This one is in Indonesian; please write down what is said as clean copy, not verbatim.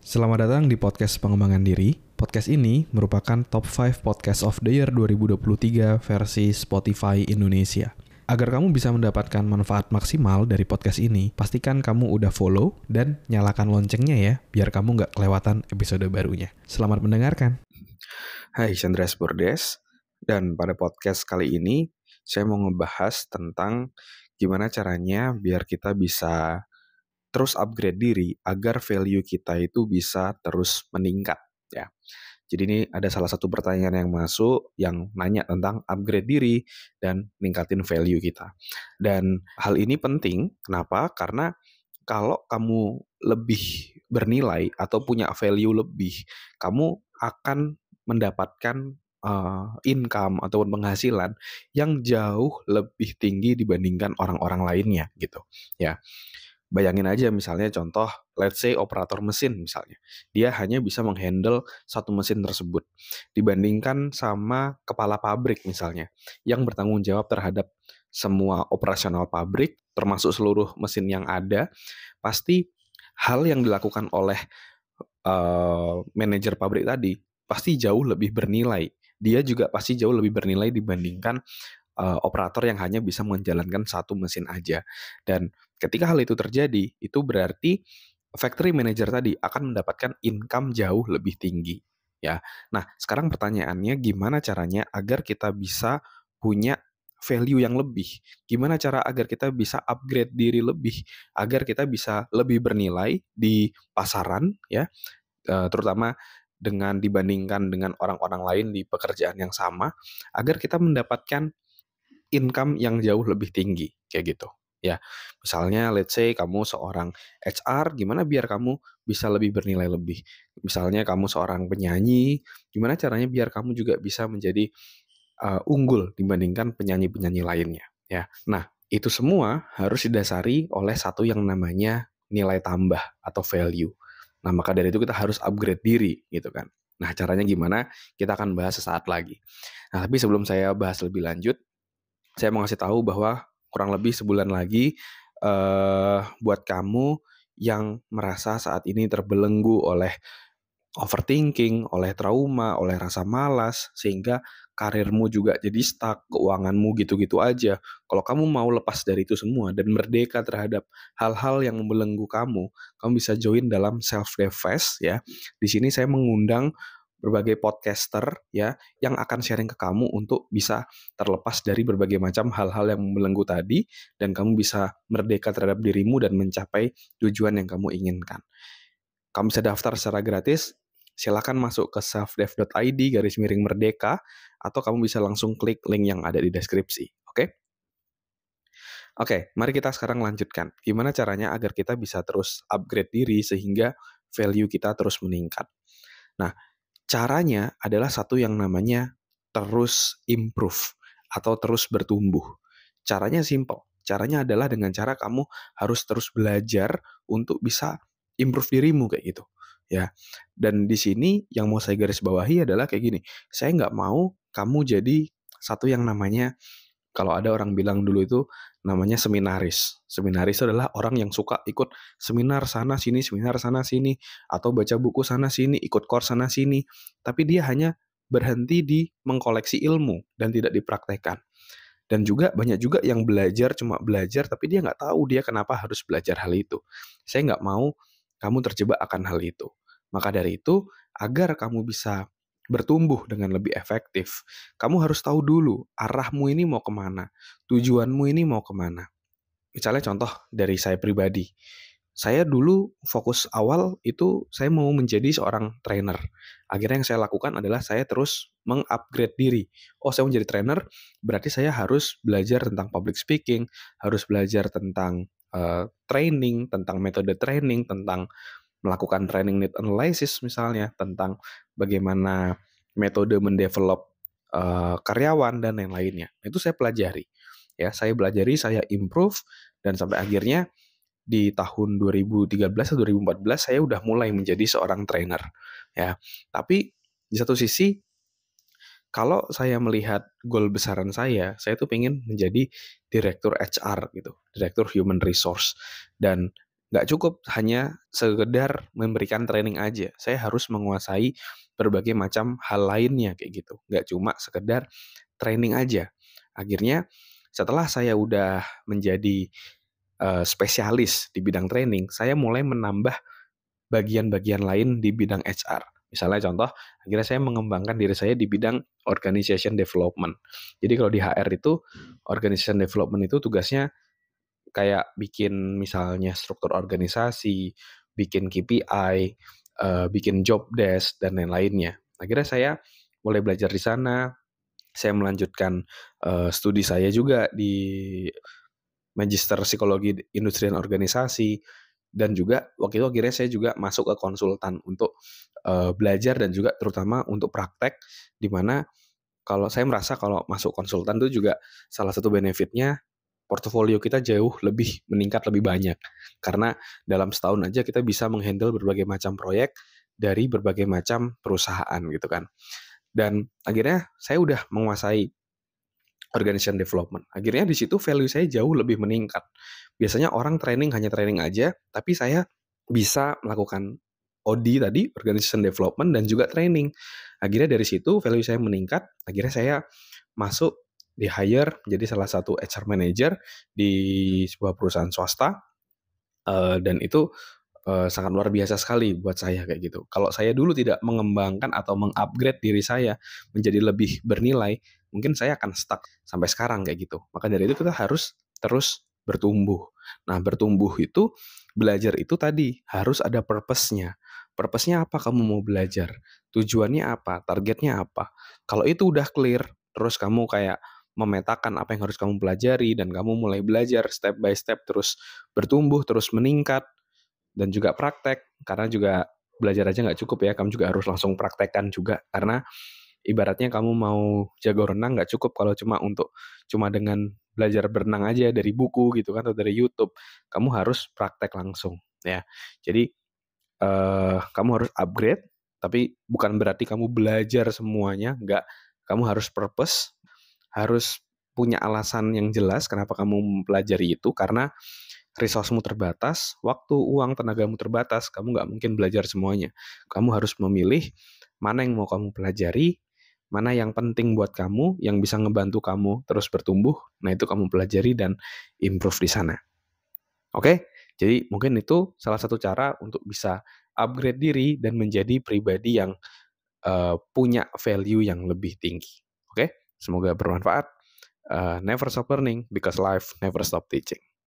Selamat datang di podcast pengembangan diri. Podcast ini merupakan top 5 podcast of the year 2023 versi Spotify Indonesia. Agar kamu bisa mendapatkan manfaat maksimal dari podcast ini, pastikan kamu udah follow dan nyalakan loncengnya ya, biar kamu nggak kelewatan episode barunya. Selamat mendengarkan. Hai, Chandras Bordes. Dan pada podcast kali ini, saya mau ngebahas tentang gimana caranya biar kita bisa terus upgrade diri agar value kita itu bisa terus meningkat. Ya. Jadi ini ada salah satu pertanyaan yang masuk yang nanya tentang upgrade diri dan ningkatin value kita. Dan hal ini penting, kenapa? Karena kalau kamu lebih bernilai atau punya value lebih, kamu akan mendapatkan income ataupun penghasilan yang jauh lebih tinggi dibandingkan orang-orang lainnya gitu ya. Bayangin aja misalnya contoh, let's say operator mesin misalnya. Dia hanya bisa menghandle satu mesin tersebut. Dibandingkan sama kepala pabrik misalnya, yang bertanggung jawab terhadap semua operasional pabrik, termasuk seluruh mesin yang ada, pasti hal yang dilakukan oleh manajer pabrik tadi, pasti jauh lebih bernilai. Dia juga pasti jauh lebih bernilai dibandingkan operator yang hanya bisa menjalankan satu mesin aja. Dan ketika hal itu terjadi, itu berarti factory manager tadi akan mendapatkan income jauh lebih tinggi. Ya. Nah, sekarang pertanyaannya gimana caranya agar kita bisa punya value yang lebih? Gimana cara agar kita bisa upgrade diri lebih, agar kita bisa lebih bernilai di pasaran ya, terutama dengan dibandingkan dengan orang-orang lain di pekerjaan yang sama, agar kita mendapatkan income yang jauh lebih tinggi, kayak gitu. Ya, misalnya let's say kamu seorang HR, gimana biar kamu bisa lebih bernilai lebih. Misalnya kamu seorang penyanyi, gimana caranya biar kamu juga bisa menjadi unggul dibandingkan penyanyi-penyanyi lainnya. Ya, nah itu semua harus didasari oleh satu yang namanya nilai tambah atau value. Nah, maka dari itu kita harus upgrade diri, gitu kan. Nah, caranya gimana? Kita akan bahas sesaat lagi. Nah, tapi sebelum saya bahas lebih lanjut, saya mau ngasih tahu bahwa kurang lebih sebulan lagi buat kamu yang merasa saat ini terbelenggu oleh overthinking, oleh trauma, oleh rasa malas, sehingga karirmu juga jadi stuck, keuanganmu gitu-gitu aja. Kalau kamu mau lepas dari itu semua dan merdeka terhadap hal-hal yang membelenggu kamu bisa join dalam self-dev fest ya. Di sini saya mengundang berbagai podcaster ya yang akan sharing ke kamu untuk bisa terlepas dari berbagai macam hal-hal yang membelenggu tadi dan kamu bisa merdeka terhadap dirimu dan mencapai tujuan yang kamu inginkan. Kamu bisa daftar secara gratis, silakan masuk ke selfdev.id/merdeka atau kamu bisa langsung klik link yang ada di deskripsi. Oke? Oke, mari kita sekarang lanjutkan. Gimana caranya agar kita bisa terus upgrade diri sehingga value kita terus meningkat. Nah, caranya adalah satu yang namanya terus improve atau terus bertumbuh. Caranya simple. Caranya adalah dengan cara kamu harus terus belajar untuk bisa improve dirimu kayak gitu. Ya. Dan di sini yang mau saya garis bawahi adalah kayak gini. Saya nggak mau kamu jadi satu yang namanya kalau ada orang bilang dulu itu namanya seminaris. Seminaris itu adalah orang yang suka ikut seminar sana sini, atau baca buku sana sini, ikut course sana sini. Tapi dia hanya berhenti di mengkoleksi ilmu dan tidak dipraktekkan. Dan juga banyak juga yang belajar cuma belajar tapi dia nggak tahu dia kenapa harus belajar hal itu. Saya nggak mau kamu terjebak akan hal itu. Maka dari itu, agar kamu bisa bertumbuh dengan lebih efektif, kamu harus tahu dulu arahmu ini mau kemana, tujuanmu ini mau kemana. Misalnya contoh dari saya pribadi, saya dulu fokus awal itu saya mau menjadi seorang trainer. Akhirnya yang saya lakukan adalah saya terus mengupgrade diri. Oh, saya mau jadi trainer, berarti saya harus belajar tentang public speaking, harus belajar tentang training, tentang metode training, tentang melakukan training need analysis misalnya, tentang bagaimana metode mendevelop karyawan dan yang lainnya. Itu saya pelajari. Ya, saya pelajari, saya improve dan sampai akhirnya di tahun 2013 atau 2014 saya udah mulai menjadi seorang trainer. Ya. Tapi di satu sisi kalau saya melihat goal besaran saya tuh pengen menjadi direktur HR gitu, direktur human resource. Dan nggak cukup hanya sekedar memberikan training aja. Saya harus menguasai berbagai macam hal lainnya kayak gitu. Nggak cuma sekedar training aja. Akhirnya setelah saya udah menjadi spesialis di bidang training, saya mulai menambah bagian-bagian lain di bidang HR. Misalnya contoh, akhirnya saya mengembangkan diri saya di bidang organization development. Jadi kalau di HR itu, organization development itu tugasnya kayak bikin misalnya struktur organisasi, bikin KPI, bikin job desk, dan lain-lainnya. Akhirnya saya mulai belajar di sana, saya melanjutkan studi saya juga di Magister Psikologi Industri dan Organisasi, dan juga waktu itu akhirnya saya juga masuk ke konsultan untuk belajar dan juga terutama untuk praktek, di mana kalau saya merasa kalau masuk konsultan itu juga salah satu benefitnya portofolio kita jauh lebih meningkat lebih banyak. Karena dalam setahun aja kita bisa menghandle berbagai macam proyek dari berbagai macam perusahaan gitu kan. Dan akhirnya saya udah menguasai organization development. Akhirnya di situ value saya jauh lebih meningkat. Biasanya orang training hanya training aja, tapi saya bisa melakukan OD tadi, organization development, dan juga training. Akhirnya dari situ value saya meningkat, akhirnya saya masuk di hire jadi salah satu HR manager di sebuah perusahaan swasta, dan itu sangat luar biasa sekali buat saya kayak gitu. Kalau saya dulu tidak mengembangkan atau mengupgrade diri saya menjadi lebih bernilai, mungkin saya akan stuck sampai sekarang kayak gitu. Maka dari itu kita harus terus bertumbuh. Nah, bertumbuh itu, belajar itu tadi harus ada purpose-nya. Purpose-nya apa kamu mau belajar? Tujuannya apa? Targetnya apa? Kalau itu udah clear, terus kamu kayak memetakan apa yang harus kamu pelajari dan kamu mulai belajar step by step terus bertumbuh, terus meningkat, dan juga praktek, karena juga belajar aja nggak cukup ya, kamu juga harus langsung praktekkan juga, karena ibaratnya kamu mau jago renang nggak cukup kalau cuma dengan belajar berenang aja dari buku gitu kan, atau dari YouTube, kamu harus praktek langsung ya. Jadi kamu harus upgrade, tapi bukan berarti kamu belajar semuanya, nggak. Kamu harus purpose, harus punya alasan yang jelas kenapa kamu mempelajari itu, karena resource-mu terbatas, waktu, uang, tenagamu terbatas, kamu nggak mungkin belajar semuanya. Kamu harus memilih mana yang mau kamu pelajari, mana yang penting buat kamu, yang bisa ngebantu kamu terus bertumbuh, nah itu kamu pelajari dan improve di sana. Oke? Jadi mungkin itu salah satu cara untuk bisa upgrade diri dan menjadi pribadi yang punya value yang lebih tinggi. Oke? Semoga bermanfaat. Never stop learning because life never stop teaching.